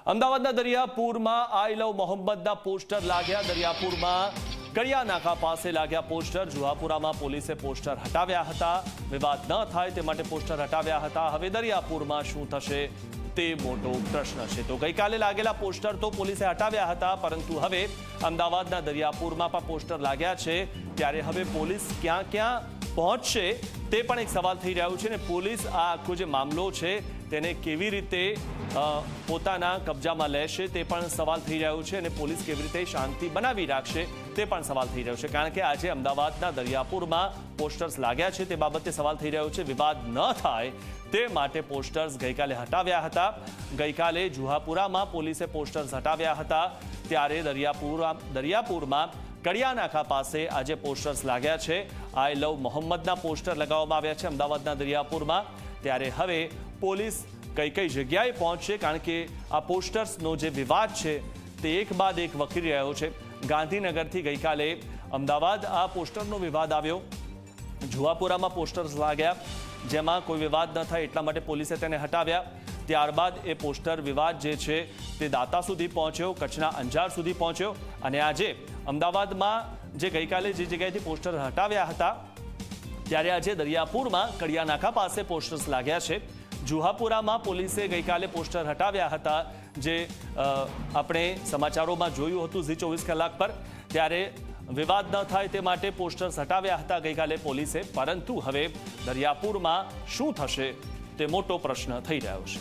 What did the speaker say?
અમદાવાદના દરિયાપુરમાં આઈ લવ મોહમ્મદના પોસ્ટર લાગ્યા। દરિયાપુરમાં કડિયા નાકા પાસે લાગ્યા પોસ્ટર। જુહાપુરામાં પોલીસે પોસ્ટર હટાવ્યા હતા। વિવાદ ન થાય તે માટે પોસ્ટર હટાવ્યા હતા। હવે દરિયાપુરમાં શું થશે તે મોટો પ્રશ્ન છે। તો ગઈકાલે લાગેલા પોસ્ટર તો પોલીસે હટાવ્યા હતા, પરંતુ હવે અમદાવાદના દરિયાપુરમાં પણ પોસ્ટર લાગ્યા છે। ત્યારે હવે પોલીસ ક્યાં ક્યાં પહોંચશે તે પણ એક સવાલ થઈ રહ્યો છે, અને પોલીસ આ આખો જે મામલો છે તેને કેવી રીતે પોતાના કબજામાં લેશે તે પણ સવાલ થઈ રહ્યો છે, અને પોલીસ કેવી રીતે શાંતિ બનાવી રાખશે તે પણ સવાલ થઈ રહ્યો છે। કારણ કે આજે અમદાવાદના દરિયાપુરમાં પોસ્ટર્સ લાગ્યા છે તે બાબતે સવાલ થઈ રહ્યો છે। વિવાદ ન થાય તે માટે પોસ્ટર્સ ગઈકાલે હટાવ્યા હતા। ગઈકાલે જુહાપુરામાં પોલીસે પોસ્ટર્સ હટાવ્યા હતા, ત્યારે દરિયાપુરમાં કડિયા નાકા પાસે આજે પોસ્ટર્સ લાગ્યા છે। આઈ લવ મોહમ્મદના પોસ્ટર લગાવવામાં આવ્યા છે અમદાવાદના દરિયાપુરમાં। ત્યારે હવે પોલીસ કઈ કઈ જગ્યાએ પહોંચશે, કારણ કે આ પોસ્ટર્સનો જે વિવાદ છે તે એક બાદ એક વકરી રહ્યો છે। ગાંધીનગરથી ગઈકાલે અમદાવાદ આ પોસ્ટરનો વિવાદ આવ્યો। જુહાપુરામાં પોસ્ટર્સ લાગ્યા, જેમાં કોઈ વિવાદ ન થાય એટલા માટે પોલીસે તેને હટાવ્યા। ત્યારબાદ એ પોસ્ટર વિવાદ જે છે તે દાતા સુધી પહોંચ્યો, કચ્છના અંજાર સુધી પહોંચ્યો, અને આજે અમદાવાદમાં જે ગઈકાલે જે જગ્યાએથી પોસ્ટર હટાવ્યા હતા, ત્યારે આજે દરિયાપુરમાં કડિયા નાકા પાસે પોસ્ટર્સ લાગ્યા છે। જુહાપુરામાં પોલીસે ગઈકાલે પોસ્ટર હટાવ્યા હતા, જે આપણે સમાચારોમાં જોયું હતું ઝી 24 કલાક પર। ત્યારે વિવાદ ન થાય તે માટે પોસ્ટર્સ હટાવ્યા હતા ગઈકાલે પોલીસે, પરંતુ હવે દરિયાપુરમાં શું થશે તે મોટો પ્રશ્ન થઈ રહ્યો છે।